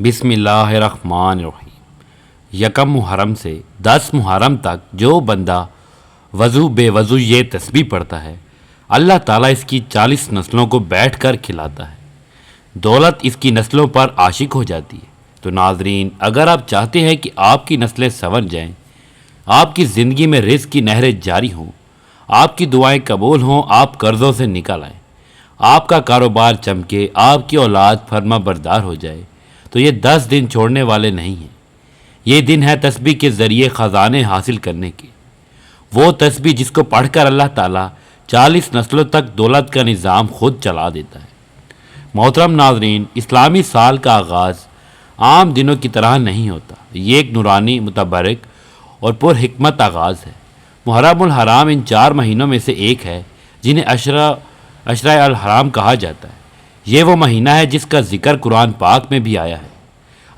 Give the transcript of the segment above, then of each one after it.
بسم اللہ الرحمن الرحیم۔ یکم محرم سے 10 محرم تک جو بندہ وضو بے وضو یہ تسبیح پڑھتا ہے، اللہ تعالیٰ اس کی 40 نسلوں کو بیٹھ کر کھلاتا ہے، دولت اس کی نسلوں پر عاشق ہو جاتی ہے۔ تو ناظرین، اگر آپ چاہتے ہیں کہ آپ کی نسلیں سنور جائیں، آپ کی زندگی میں رزق کی نہریں جاری ہوں، آپ کی دعائیں قبول ہوں، آپ قرضوں سے نکل آئیں، آپ کا کاروبار چمکے، آپ کی اولاد فرما بردار ہو جائے، تو یہ 10 دن چھوڑنے والے نہیں ہیں۔ یہ دن ہے تسبیح کے ذریعے خزانے حاصل کرنے کے، وہ تسبیح جس کو پڑھ کر اللہ تعالیٰ 40 نسلوں تک دولت کا نظام خود چلا دیتا ہے۔ محترم ناظرین، اسلامی سال کا آغاز عام دنوں کی طرح نہیں ہوتا، یہ ایک نورانی، متبرک اور پر حکمت آغاز ہے۔ محرم الحرام ان 4 مہینوں میں سے ایک ہے جنہیں عشرۂ الحرام کہا جاتا ہے۔ یہ وہ مہینہ ہے جس کا ذکر قرآن پاک میں بھی آیا ہے۔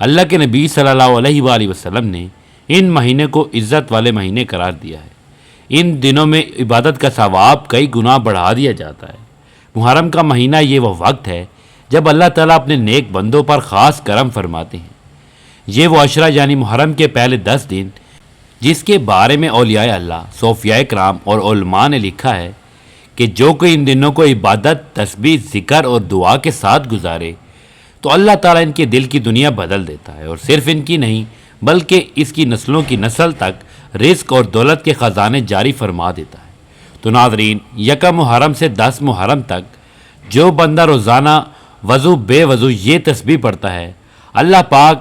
اللہ کے نبی صلی اللہ علیہ وآلہ وسلم نے ان مہینے کو عزت والے مہینے قرار دیا ہے۔ ان دنوں میں عبادت کا ثواب کئی گنا بڑھا دیا جاتا ہے۔ محرم کا مہینہ یہ وہ وقت ہے جب اللہ تعالیٰ اپنے نیک بندوں پر خاص کرم فرماتے ہیں۔ یہ وہ عشرہ یعنی محرم کے پہلے 10 دن جس کے بارے میں اولیاء اللہ، صوفیاء کرام اور علماء نے لکھا ہے کہ جو کوئی ان دنوں کو عبادت، تسبیح، ذکر اور دعا کے ساتھ گزارے تو اللہ تعالیٰ ان کے دل کی دنیا بدل دیتا ہے، اور صرف ان کی نہیں بلکہ اس کی نسلوں کی نسل تک رزق اور دولت کے خزانے جاری فرما دیتا ہے۔ تو ناظرین، یکم محرم سے 10 محرم تک جو بندہ روزانہ وضو بے وضو یہ تسبیح پڑھتا ہے، اللہ پاک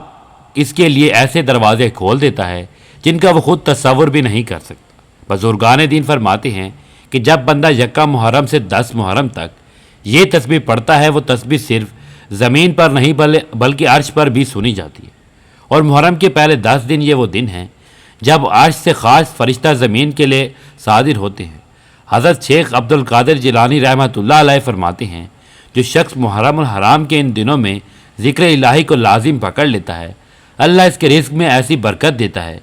اس کے لیے ایسے دروازے کھول دیتا ہے جن کا وہ خود تصور بھی نہیں کر سکتا۔ بزرگان دین فرماتے ہیں کہ جب بندہ یکم محرم سے 10 محرم تک یہ تسبیح پڑھتا ہے، وہ تسبیح صرف زمین پر نہیں بلکہ عرش پر بھی سنی جاتی ہے۔ اور محرم کے پہلے 10 دن یہ وہ دن ہیں جب عرش سے خاص فرشتہ زمین کے لیے صادر ہوتے ہیں۔ حضرت شیخ عبد القادر جیلانی رحمۃ اللہ علیہ فرماتے ہیں، جو شخص محرم الحرام کے ان دنوں میں ذکر الہی کو لازم پکڑ لیتا ہے، اللہ اس کے رزق میں ایسی برکت دیتا ہے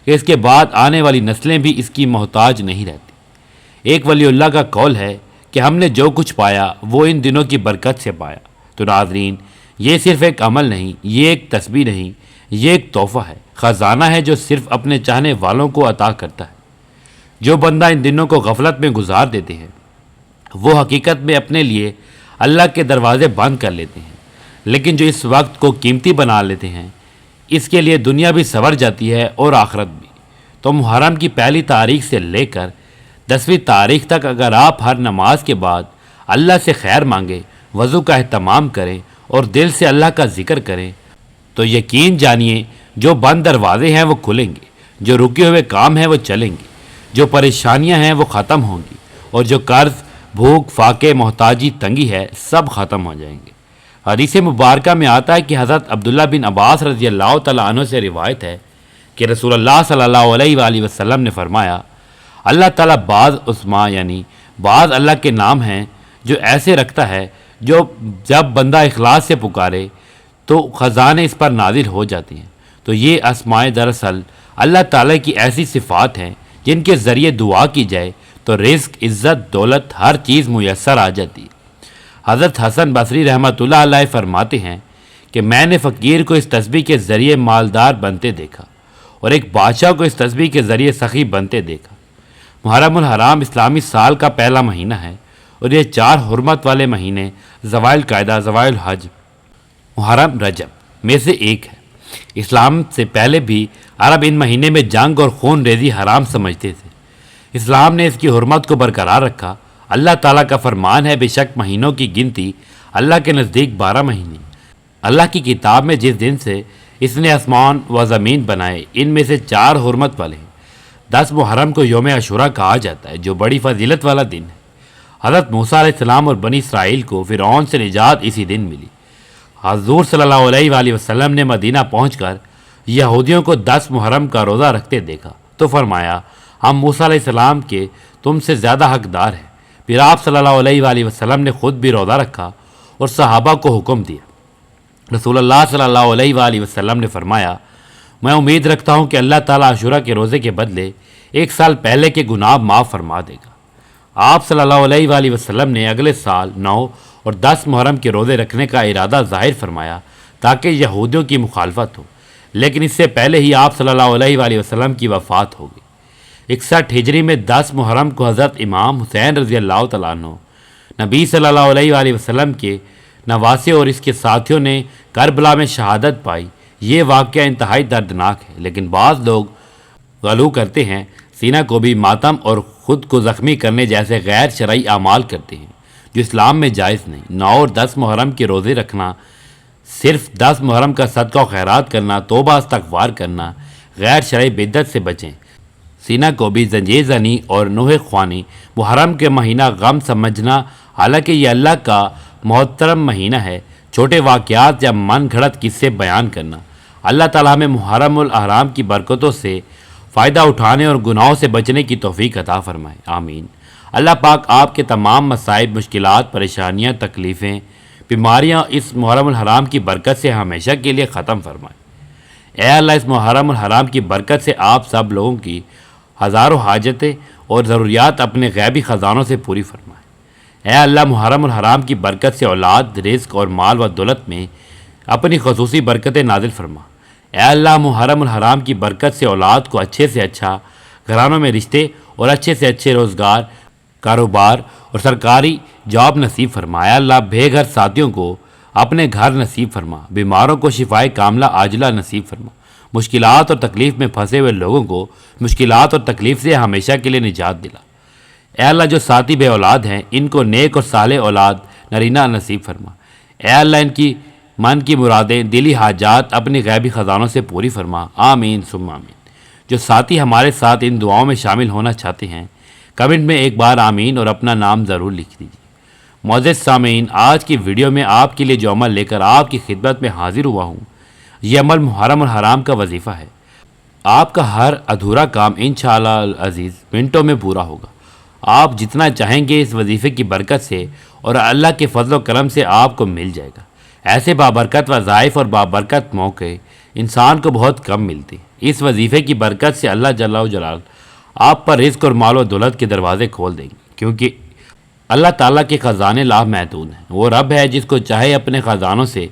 کہ اس کے بعد آنے والی نسلیں بھی اس کی محتاج نہیں رہتی۔ ایک ولی اللہ کا قول ہے کہ ہم نے جو کچھ پایا وہ ان دنوں کی برکت سے پایا۔ تو ناظرین، یہ صرف ایک عمل نہیں، یہ ایک تسبیح نہیں، یہ ایک تحفہ ہے، خزانہ ہے جو صرف اپنے چاہنے والوں کو عطا کرتا ہے۔ جو بندہ ان دنوں کو غفلت میں گزار دیتے ہیں، وہ حقیقت میں اپنے لیے اللہ کے دروازے بند کر لیتے ہیں، لیکن جو اس وقت کو قیمتی بنا لیتے ہیں، اس کے لیے دنیا بھی سنور جاتی ہے اور آخرت بھی۔ تو محرم کی پہلی تاریخ سے لے کر 10ویں تاریخ تک اگر آپ ہر نماز کے بعد اللہ سے خیر مانگیں، وضو کا اہتمام کریں اور دل سے اللہ کا ذکر کریں، تو یقین جانیے جو بند دروازے ہیں وہ کھلیں گے، جو رکے ہوئے کام ہیں وہ چلیں گے، جو پریشانیاں ہیں وہ ختم ہوں گی، اور جو قرض، بھوک، فاقے، محتاجی، تنگی ہے، سب ختم ہو جائیں گے۔ حدیث مبارکہ میں آتا ہے کہ حضرت عبداللہ بن عباس رضی اللہ تعالیٰ عنہ سے روایت ہے کہ رسول اللہ صلی اللہ علیہ وآلہ وسلم نے فرمایا، اللہ تعالیٰ بعض اسماء یعنی بعض اللہ کے نام ہیں جو ایسے رکھتا ہے، جو جب بندہ اخلاص سے پکارے تو خزانے اس پر نازل ہو جاتے ہیں۔ تو یہ اسماء دراصل اللہ تعالیٰ کی ایسی صفات ہیں جن کے ذریعے دعا کی جائے تو رزق، عزت، دولت، ہر چیز میسر آ جاتی ہے۔ حضرت حسن بصری رحمۃ اللہ علیہ فرماتے ہیں کہ میں نے فقیر کو اس تسبیح کے ذریعے مالدار بنتے دیکھا اور ایک بادشاہ کو اس تسبیح کے ذریعے سخی بنتے دیکھا۔ محرم الحرام اسلامی سال کا پہلا مہینہ ہے، اور یہ 4 حرمت والے مہینے ذوال القعدہ، ذوال الحج، محرم، رجب میں سے ایک ہے۔ اسلام سے پہلے بھی عرب ان مہینے میں جنگ اور خون ریزی حرام سمجھتے تھے۔ اسلام نے اس کی حرمت کو برقرار رکھا۔ اللہ تعالیٰ کا فرمان ہے، بے شک مہینوں کی گنتی اللہ کے نزدیک 12 مہینے۔ اللہ کی کتاب میں جس دن سے اس نے آسمان و زمین بنائے، ان میں سے 4 حرمت والے ہیں۔ 10 محرم کو یوم عاشوراء کہا جاتا ہے، جو بڑی فضیلت والا دن ہے۔ حضرت موسیٰ علیہ السلام اور بنی اسرائیل کو فرعون سے نجات اسی دن ملی۔ حضور صلی اللہ علیہ وآلہ وسلم نے مدینہ پہنچ کر یہودیوں کو 10 محرم کا روزہ رکھتے دیکھا تو فرمایا، ہم موسیٰ علیہ السلام کے تم سے زیادہ حقدار ہیں۔ پھر آپ صلی اللہ علیہ وآلہ وسلم نے خود بھی روزہ رکھا اور صحابہ کو حکم دیا۔ رسول اللہ صلی اللہ علیہ وآلہ وسلم نے فرمایا، میں امید رکھتا ہوں کہ اللہ تعالیٰ عاشوراء کے روزے کے بدلے 1 سال پہلے کے گناہ معاف فرما دے گا۔ آپ صلی اللہ علیہ وآلہ وسلم نے اگلے سال 9 اور 10 محرم کے روزے رکھنے کا ارادہ ظاہر فرمایا تاکہ یہودیوں کی مخالفت ہو، لیکن اس سے پہلے ہی آپ صلی اللہ علیہ وآلہ وسلم کی وفات ہو گئی۔ 61 ہجری میں 10 محرم کو حضرت امام حسین رضی اللہ تعالیٰ عنہ نبی صلی اللہ علیہ وآلہ وسلم کے نواسے اور اس کے ساتھیوں نے کربلا میں شہادت پائی۔ یہ واقعہ انتہائی دردناک ہے، لیکن بعض لوگ غلو کرتے ہیں، سینہ کو بھی ماتم اور خود کو زخمی کرنے جیسے غیر شرعی اعمال کرتے ہیں جو اسلام میں جائز نہیں۔ 9 اور 10 محرم کے روزے رکھنا، صرف 10 محرم کا صدقہ و خیرات کرنا، توبہ استغفار کرنا، غیر شرعی بدعت سے بچیں۔ سینہ کو بھی زنجیر زنی اور نوح خوانی، محرم کے مہینہ غم سمجھنا، حالانکہ یہ اللہ کا محترم مہینہ ہے، چھوٹے واقعات یا من گھڑت قصے بیان کرنا۔ اللہ تعالیٰ ہمیں محرم الحرام کی برکتوں سے فائدہ اٹھانے اور گناہوں سے بچنے کی توفیق عطا فرمائے، آمین۔ اللہ پاک آپ کے تمام مصائب، مشکلات، پریشانیاں، تکلیفیں، بیماریاں اس محرم الحرام کی برکت سے ہمیشہ کے لیے ختم فرمائے۔ اے اللہ، اس محرم الحرام کی برکت سے آپ سب لوگوں کی ہزاروں حاجتیں اور ضروریات اپنے غیبی خزانوں سے پوری فرمائے۔ اے اللہ، محرم الحرام کی برکت سے اولاد، رزق اور مال و دولت میں اپنی خصوصی برکتیں نازل فرما۔ اے اللہ، محرم الحرام کی برکت سے اولاد کو اچھے سے اچھا گھرانوں میں رشتے اور اچھے سے اچھے روزگار، کاروبار اور سرکاری جاب نصیب فرما۔ اے اللہ، بے گھر ساتھیوں کو اپنے گھر نصیب فرما، بیماروں کو شفائے کاملہ عاجلہ نصیب فرما، مشکلات اور تکلیف میں پھنسے ہوئے لوگوں کو مشکلات اور تکلیف سے ہمیشہ کے لیے نجات دلا۔ اے اللہ، جو ساتھی بے اولاد ہیں ان کو نیک اور صالح اولاد نرینہ نصیب فرما۔ اے اللہ، ان کی من کی مرادیں، دلی حاجات اپنی غیبی خزانوں سے پوری فرما، آمین ثم آمین۔ جو ساتھی ہمارے ساتھ ان دعاؤں میں شامل ہونا چاہتے ہیں کمنٹ میں ایک بار آمین اور اپنا نام ضرور لکھ دیجیے۔ معزز سامعین، آج کی ویڈیو میں آپ کے لیے جو عمل لے کر آپ کی خدمت میں حاضر ہوا ہوں، یہ عمل محرم الحرام کا وظیفہ ہے۔ آپ کا ہر ادھورا کام انشاءاللہ العزیز منٹوں میں پورا ہوگا۔ آپ جتنا چاہیں گے اس وظیفے کی برکت سے اور اللہ کے فضل و کرم سے آپ کو مل جائے گا۔ ایسے بابرکت وظائف اور بابرکت موقع انسان کو بہت کم ملتے ہیں۔ اس وظیفے کی برکت سے اللہ جل جلال آپ پر رزق اور مال و دولت کے دروازے کھول دیں گے، کیونکہ اللہ تعالیٰ کے خزانے لا محدود ہیں۔ وہ رب ہے جس کو چاہے اپنے خزانوں سے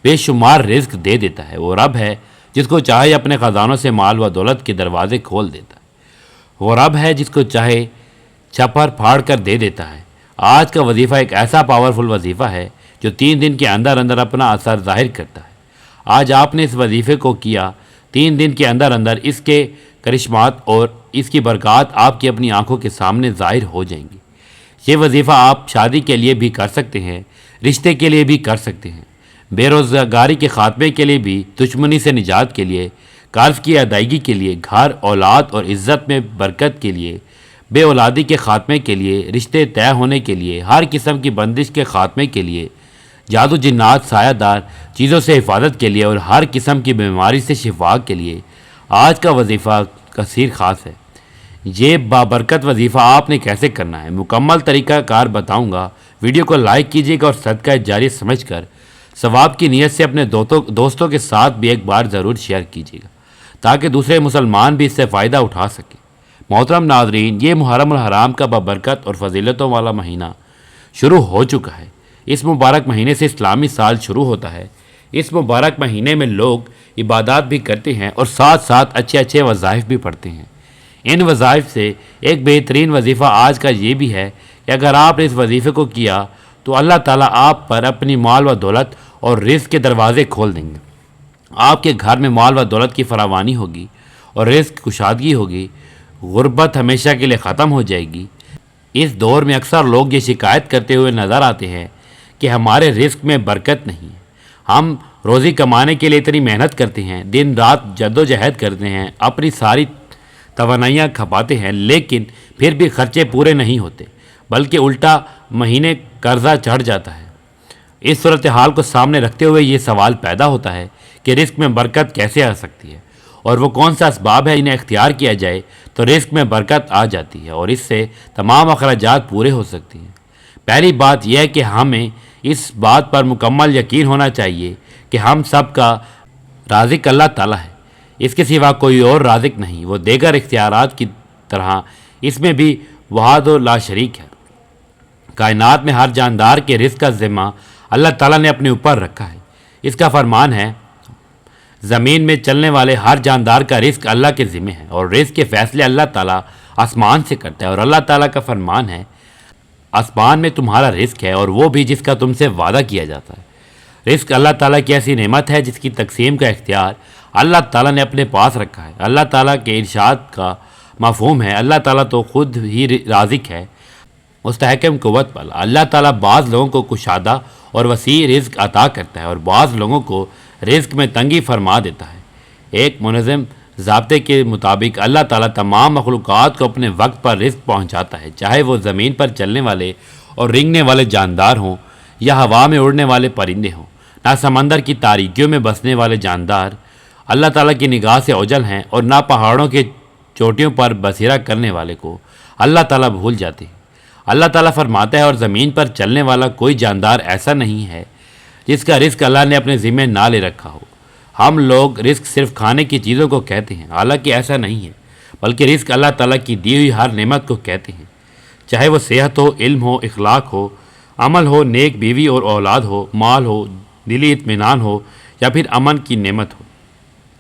بے شمار رزق دے دیتا ہے۔ وہ رب ہے جس کو چاہے اپنے خزانوں سے مال و دولت کے دروازے کھول دیتا ہے۔ وہ رب ہے جس کو چاہے چھپر پھاڑ کر دے دیتا ہے۔ آج کا وظیفہ ایک ایسا پاورفل وظیفہ ہے جو 3 دن کے اندر اندر اپنا اثر ظاہر کرتا ہے۔ آج آپ نے اس وظیفے کو کیا، 3 دن کے اندر اندر اس کے کرشمات اور اس کی برکات آپ کی اپنی آنکھوں کے سامنے ظاہر ہو جائیں گی۔ یہ وظیفہ آپ شادی کے لیے بھی کر سکتے ہیں، رشتے کے لیے بھی کر سکتے ہیں، بے روزگاری کے خاتمے کے لیے بھی، دشمنی سے نجات کے لیے، قرض کی ادائیگی کے لیے، گھر، اولاد اور عزت میں برکت کے لیے، بے اولادی کے خاتمے کے لیے، رشتے طے ہونے کے لیے، ہر قسم کی بندش کے خاتمے کے لیے، جادو جنات سایہ دار چیزوں سے حفاظت کے لیے اور ہر قسم کی بیماری سے شفا کے لیے آج کا وظیفہ کثیر خاص ہے۔ یہ بابرکت وظیفہ آپ نے کیسے کرنا ہے، مکمل طریقہ کار بتاؤں گا۔ ویڈیو کو لائک کیجیے گا اور صدقہ جاری سمجھ کر ثواب کی نیت سے اپنے دوستوں کے ساتھ بھی ایک بار ضرور شیئر کیجیے گا تاکہ دوسرے مسلمان بھی اس سے فائدہ اٹھا سکیں۔ محترم ناظرین، یہ محرم الحرام کا بابرکت اور فضیلتوں والا مہینہ شروع ہو چکا ہے۔ اس مبارک مہینے سے اسلامی سال شروع ہوتا ہے۔ اس مبارک مہینے میں لوگ عبادات بھی کرتے ہیں اور ساتھ ساتھ اچھے اچھے وظائف بھی پڑھتے ہیں۔ ان وظائف سے ایک بہترین وظیفہ آج کا یہ بھی ہے کہ اگر آپ نے اس وظیفے کو کیا تو اللہ تعالیٰ آپ پر اپنی مال و دولت اور رزق کے دروازے کھول دیں گے۔ آپ کے گھر میں مال و دولت کی فراوانی ہوگی اور رزق کشادگی ہوگی، غربت ہمیشہ کے لیے ختم ہو جائے گی۔ اس دور میں اکثر لوگ یہ شکایت کرتے ہوئے نظر آتے ہیں کہ ہمارے رزق میں برکت نہیں ہے۔ ہم روزی کمانے کے لیے اتنی محنت کرتے ہیں، دن رات جد و جہد کرتے ہیں، اپنی ساری توانائیاں کھپاتے ہیں، لیکن پھر بھی خرچے پورے نہیں ہوتے، بلکہ الٹا مہینے قرضہ چڑھ جاتا ہے۔ اس صورتحال کو سامنے رکھتے ہوئے یہ سوال پیدا ہوتا ہے کہ رزق میں برکت کیسے آ سکتی ہے اور وہ کون سا اسباب ہے، انہیں اختیار کیا جائے تو رزق میں برکت آ جاتی ہے اور اس سے تمام اخراجات پورے ہو سکتے ہیں۔ پہلی بات یہ ہے کہ ہمیں اس بات پر مکمل یقین ہونا چاہیے کہ ہم سب کا رازق اللہ تعالیٰ ہے، اس کے سوا کوئی اور رازق نہیں۔ وہ دیگر اختیارات کی طرح اس میں بھی وحید و لا شریک ہے۔ کائنات میں ہر جاندار کے رزق کا ذمہ اللہ تعالیٰ نے اپنے اوپر رکھا ہے۔ اس کا فرمان ہے زمین میں چلنے والے ہر جاندار کا رزق اللہ کے ذمہ ہے اور رزق کے فیصلے اللہ تعالیٰ آسمان سے کرتا ہے، اور اللہ تعالیٰ کا فرمان ہے آسمان میں تمہارا رزق ہے اور وہ بھی جس کا تم سے وعدہ کیا جاتا ہے۔ رزق اللہ تعالیٰ کی ایسی نعمت ہے جس کی تقسیم کا اختیار اللہ تعالیٰ نے اپنے پاس رکھا ہے۔ اللہ تعالیٰ کے ارشاد کا مفہوم ہے اللہ تعالیٰ تو خود ہی رازق ہے، مستحکم قوت والا۔ اللہ تعالیٰ بعض لوگوں کو کشادہ اور وسیع رزق عطا کرتا ہے اور بعض لوگوں کو رزق میں تنگی فرما دیتا ہے۔ ایک منظم ضابطے کے مطابق اللہ تعالیٰ تمام مخلوقات کو اپنے وقت پر رزق پہنچاتا ہے، چاہے وہ زمین پر چلنے والے اور رینگنے والے جاندار ہوں یا ہوا میں اڑنے والے پرندے ہوں، نہ سمندر کی تاریکیوں میں بسنے والے جاندار اللہ تعالیٰ کی نگاہ سے اوجھل ہیں اور نہ پہاڑوں کے چوٹیوں پر بسیرا کرنے والے کو اللہ تعالیٰ بھول جاتے ہیں۔ اللہ تعالیٰ فرماتا ہے اور زمین پر چلنے والا کوئی جاندار ایسا نہیں ہے جس کا رزق اللہ نے اپنے ذمہ نہ لے رکھا ہو۔ ہم لوگ رزق صرف کھانے کی چیزوں کو کہتے ہیں، حالانکہ ایسا نہیں ہے، بلکہ رزق اللہ تعالیٰ کی دی ہوئی ہر نعمت کو کہتے ہیں، چاہے وہ صحت ہو، علم ہو، اخلاق ہو، عمل ہو، نیک بیوی اور اولاد ہو، مال ہو، دلی اطمینان ہو یا پھر امن کی نعمت ہو۔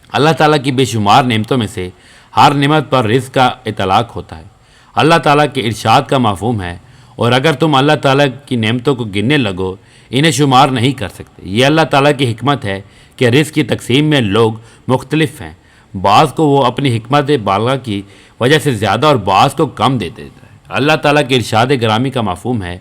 اللہ تعالیٰ کی بے شمار نعمتوں میں سے ہر نعمت پر رزق کا اطلاق ہوتا ہے۔ اللہ تعالیٰ کے ارشاد کا مفہوم ہے اور اگر تم اللہ تعالیٰ کی نعمتوں کو گننے لگو انہیں شمار نہیں کر سکتے۔ یہ اللہ تعالیٰ کی حکمت ہے کہ رزق کی تقسیم میں لوگ مختلف ہیں، بعض کو وہ اپنی حکمت بالغہ کی وجہ سے زیادہ اور بعض کو کم دے دیتا ہے۔ اللہ تعالیٰ کے ارشاد گرامی کا مفہوم ہے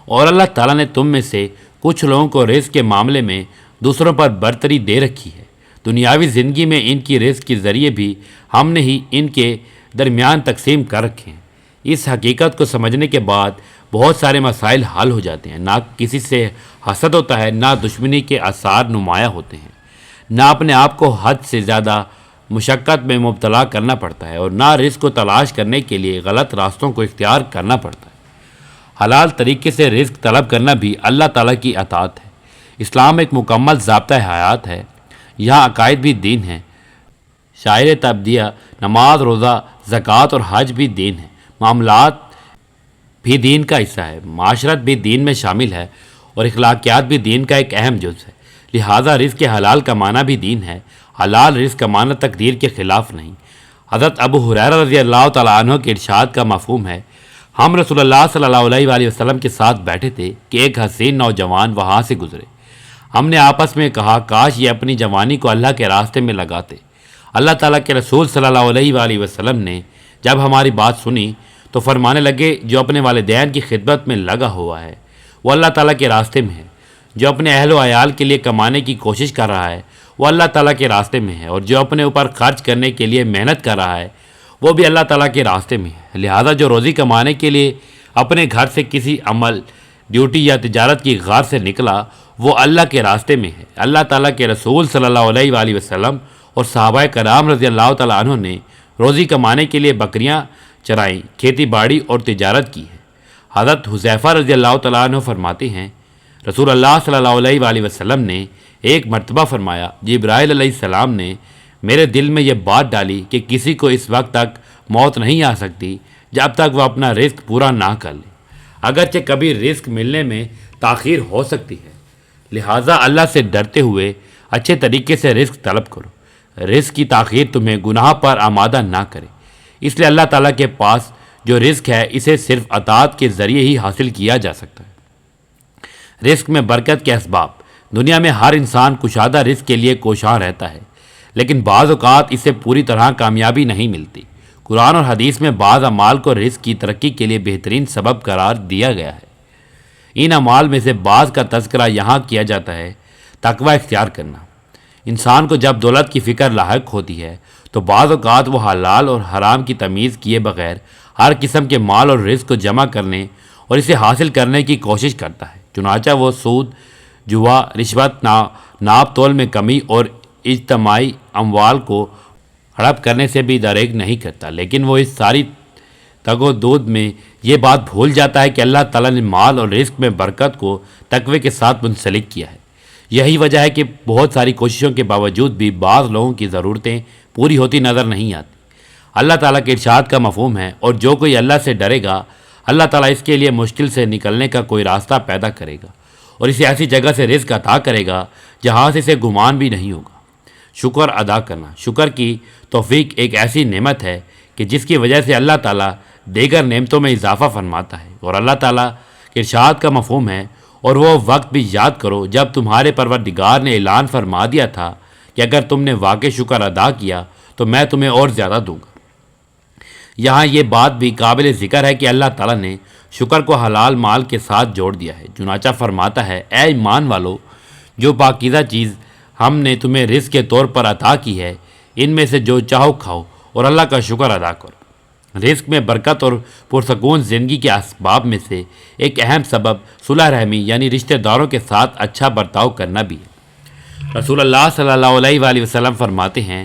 اور اللہ تعالیٰ نے تم میں سے کچھ لوگوں کو رزق کے معاملے میں دوسروں پر برتری دے رکھی ہے۔ دنیاوی زندگی میں ان کی رزق کے ذریعے بھی ہم نے ہی ان کے درمیان تقسیم کر رکھے ہیں۔ اس حقیقت کو سمجھنے کے بعد بہت سارے مسائل حل ہو جاتے ہیں۔ نہ کسی سے حسد ہوتا ہے، نہ دشمنی کے آثار نمایاں ہوتے ہیں، نہ اپنے آپ کو حد سے زیادہ مشقت میں مبتلا کرنا پڑتا ہے اور نہ رزق کو تلاش کرنے کے لیے غلط راستوں کو اختیار کرنا پڑتا ہے۔ حلال طریقے سے رزق طلب کرنا بھی اللہ تعالیٰ کی اطاعت ہے۔ اسلام ایک مکمل ضابطہ حیات ہے، یہاں عقائد بھی دین ہیں، شاعر تبدیہ، نماز، روزہ، زکوٰۃ اور حج بھی دین ہیں، معاملات بھی دین کا حصہ ہے، معاشرت بھی دین میں شامل ہے اور اخلاقیات بھی دین کا ایک اہم جز ہے۔ لہٰذا رزق حلال کمانا بھی دین ہے، حلال رزق کمانا تقدیر کے خلاف نہیں۔ حضرت ابو ہریرہ رضی اللہ تعالیٰ عنہ کے ارشاد کا مفہوم ہے ہم رسول اللہ صلی اللہ علیہ وآلہ وسلم کے ساتھ بیٹھے تھے کہ ایک حسین نوجوان وہاں سے گزرے۔ ہم نے آپس میں کہا کاش یہ اپنی جوانی کو اللہ کے راستے میں لگاتے۔ اللہ تعالیٰ کے رسول صلی اللہ علیہ وآلہ وسلم نے جب ہماری بات سنی تو فرمانے لگے جو اپنے والدین کی خدمت میں لگا ہوا ہے وہ اللہ تعالیٰ کے راستے میں ہے، جو اپنے اہل و عیال کے لیے کمانے کی کوشش کر رہا ہے وہ اللہ تعالیٰ کے راستے میں ہے، اور جو اپنے اوپر خرچ کرنے کے لیے محنت کر رہا ہے وہ بھی اللہ تعالیٰ کے راستے میں ہے۔ لہٰذا جو روزی کمانے کے لیے اپنے گھر سے کسی عمل، ڈیوٹی یا تجارت کی غرض سے نکلا وہ اللہ کے راستے میں ہے۔ اللہ تعالیٰ کے رسول صلی اللہ علیہ وآلہ وسلم اور صحابہ کرام رضی اللہ تعالیٰ عنہ نے روزی کمانے کے لیے بکریاں چرائیں، کھیتی باڑی اور تجارت کی ہے۔ حضرت حذیفہ رضی اللہ تعالیٰ عنہ فرماتے ہیں رسول اللہ صلی اللہ علیہ وآلہ وسلم نے ایک مرتبہ فرمایا جبرائیل علیہ السلام نے میرے دل میں یہ بات ڈالی کہ کسی کو اس وقت تک موت نہیں آ سکتی جب تک وہ اپنا رزق پورا نہ کر لے، اگرچہ کبھی رزق ملنے میں تاخیر ہو سکتی ہے۔ لہٰذا اللہ سے ڈرتے ہوئے اچھے طریقے سے رزق طلب کرو، رزق کی تاخیر تمہیں گناہ پر آمادہ نہ کرے۔ اس لیے اللہ تعالیٰ کے پاس جو رزق ہے اسے صرف اطاعت کے ذریعے ہی حاصل کیا جا سکتا ہے۔ رزق میں برکت کے اسباب۔ دنیا میں ہر انسان کشادہ رزق کے لیے کوشاں رہتا ہے، لیکن بعض اوقات اسے پوری طرح کامیابی نہیں ملتی۔ قرآن اور حدیث میں بعض اعمال کو رزق کی ترقی کے لیے بہترین سبب قرار دیا گیا ہے۔ ان اعمال میں سے بعض کا تذکرہ یہاں کیا جاتا ہے۔ تقوی اختیار کرنا۔ انسان کو جب دولت کی فکر لاحق ہوتی ہے تو بعض اوقات وہ حلال اور حرام کی تمیز کیے بغیر ہر قسم کے مال اور رزق کو جمع کرنے اور اسے حاصل کرنے کی کوشش کرتا ہے۔ چنانچہ وہ سود، جوا، رشوت، ناپ تول میں کمی اور اجتماعی اموال کو ہڑپ کرنے سے بھی دریغ نہیں کرتا، لیکن وہ اس ساری تگ و دود میں یہ بات بھول جاتا ہے کہ اللہ تعالیٰ نے مال اور رزق میں برکت کو تقوی کے ساتھ منسلک کیا ہے۔ یہی وجہ ہے کہ بہت ساری کوششوں کے باوجود بھی بعض لوگوں کی ضرورتیں پوری ہوتی نظر نہیں آتی۔ اللہ تعالیٰ کے ارشاد کا مفہوم ہے اور جو کوئی اللہ سے ڈرے گا اللہ تعالیٰ اس کے لیے مشکل سے نکلنے کا کوئی راستہ پیدا کرے گا اور اسے ایسی جگہ سے رزق عطا کرے گا جہاں سے اسے گمان بھی نہیں ہوگا۔ شکر ادا کرنا، شکر کی توفیق ایک ایسی نعمت ہے کہ جس کی وجہ سے اللہ تعالیٰ دیگر نعمتوں میں اضافہ فرماتا ہے، اور اللہ تعالیٰ کے ارشاد کا مفہوم ہے، اور وہ وقت بھی یاد کرو جب تمہارے پروردگار نے اعلان فرما دیا تھا کہ اگر تم نے واقعی شکر ادا کیا تو میں تمہیں اور زیادہ دوں گا۔ یہاں یہ بات بھی قابل ذکر ہے کہ اللہ تعالیٰ نے شکر کو حلال مال کے ساتھ جوڑ دیا ہے۔ چنانچہ فرماتا ہے، اے ایمان والو، جو پاکیزہ چیز ہم نے تمہیں رزق کے طور پر عطا کی ہے ان میں سے جو چاہو کھاؤ اور اللہ کا شکر ادا کرو۔ رزق میں برکت اور پرسکون زندگی کے اسباب میں سے ایک اہم سبب صلح رحمی یعنی رشتہ داروں کے ساتھ اچھا برتاؤ کرنا بھی ہے۔ رسول اللہ صلی اللہ علیہ وآلہ وسلم فرماتے ہیں،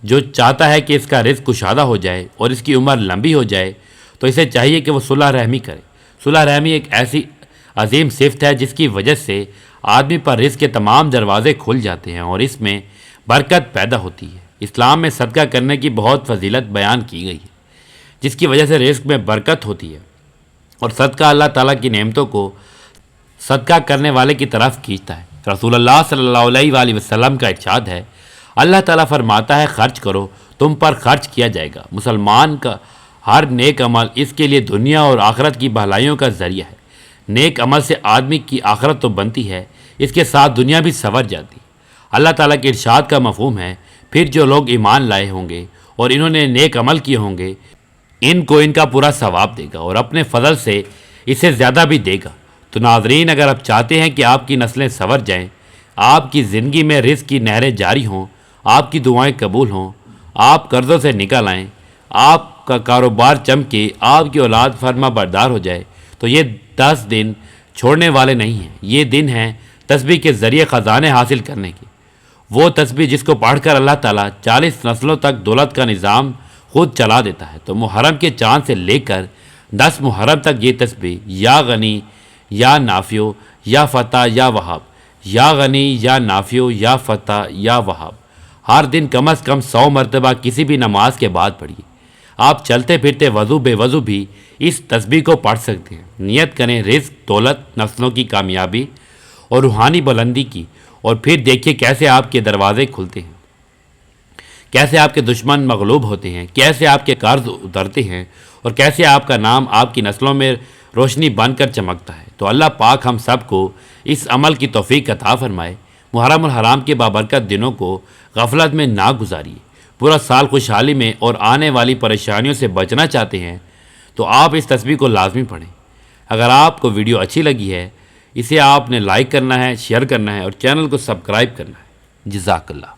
جو چاہتا ہے کہ اس کا رزق کشادہ ہو جائے اور اس کی عمر لمبی ہو جائے تو اسے چاہیے کہ وہ صلح رحمی کرے۔ صلح رحمی ایک ایسی عظیم صفت ہے جس کی وجہ سے آدمی پر رزق کے تمام دروازے کھل جاتے ہیں اور اس میں برکت پیدا ہوتی ہے۔ اسلام میں صدقہ کرنے کی بہت فضیلت بیان کی گئی ہے جس کی وجہ سے رزق میں برکت ہوتی ہے، اور صدقہ اللہ تعالیٰ کی نعمتوں کو صدقہ کرنے والے کی طرف کھینچتا ہے۔ رسول اللہ صلی اللہ علیہ وآلہ وسلم کا ارشاد ہے، اللہ تعالیٰ فرماتا ہے، خرچ کرو تم پر خرچ کیا جائے گا۔ مسلمان کا ہر نیک عمل اس کے لیے دنیا اور آخرت کی بھلائیوں کا ذریعہ ہے۔ نیک عمل سے آدمی کی آخرت تو بنتی ہے، اس کے ساتھ دنیا بھی سنور جاتی ہے۔ اللہ تعالیٰ کے ارشاد کا مفہوم ہے، پھر جو لوگ ایمان لائے ہوں گے اور انہوں نے نیک عمل کیے ہوں گے ان کو ان کا پورا ثواب دے گا اور اپنے فضل سے اسے زیادہ بھی دے گا۔ تو ناظرین، اگر آپ چاہتے ہیں کہ آپ کی نسلیں سنور جائیں، آپ کی زندگی میں رزق کی نہریں جاری ہوں، آپ کی دعائیں قبول ہوں، آپ قرضوں سے نکل آئیں، آپ کا کاروبار چمکے، آپ کی اولاد فرما بردار ہو جائے، تو یہ 10 دن چھوڑنے والے نہیں ہیں۔ یہ دن ہیں تسبیح کے ذریعے خزانے حاصل کرنے کے۔ وہ تسبیح جس کو پڑھ کر اللہ تعالیٰ 40 نسلوں تک دولت کا نظام خود چلا دیتا ہے۔ تو محرم کے چاند سے لے کر 10 محرم تک یہ تسبیح یا غنی یا نافع یا فتح یا وہاب، یا غنی یا نافع یا فتح یا وہاب، ہر دن کم از کم 100 مرتبہ کسی بھی نماز کے بعد پڑھیے۔ آپ چلتے پھرتے وضو بے وضو بھی اس تسبیح کو پڑھ سکتے ہیں۔ نیت کریں رزق، دولت، نسلوں کی کامیابی اور روحانی بلندی کی، اور پھر دیکھیے کیسے آپ کے دروازے کھلتے ہیں، کیسے آپ کے دشمن مغلوب ہوتے ہیں، کیسے آپ کے قرض اترتے ہیں، اور کیسے آپ کا نام آپ کی نسلوں میں روشنی بن کر چمکتا ہے۔ تو اللہ پاک ہم سب کو اس عمل کی توفیق عطا فرمائے۔ محرم الحرام کے بابرکت دنوں کو غفلت میں نہ گزاریے۔ پورا سال خوشحالی میں اور آنے والی پریشانیوں سے بچنا چاہتے ہیں تو آپ اس تسبیح کو لازمی پڑھیں۔ اگر آپ کو ویڈیو اچھی لگی ہے اسے آپ نے لائک کرنا ہے، شیئر کرنا ہے اور چینل کو سبسکرائب کرنا ہے۔ جزاک اللہ۔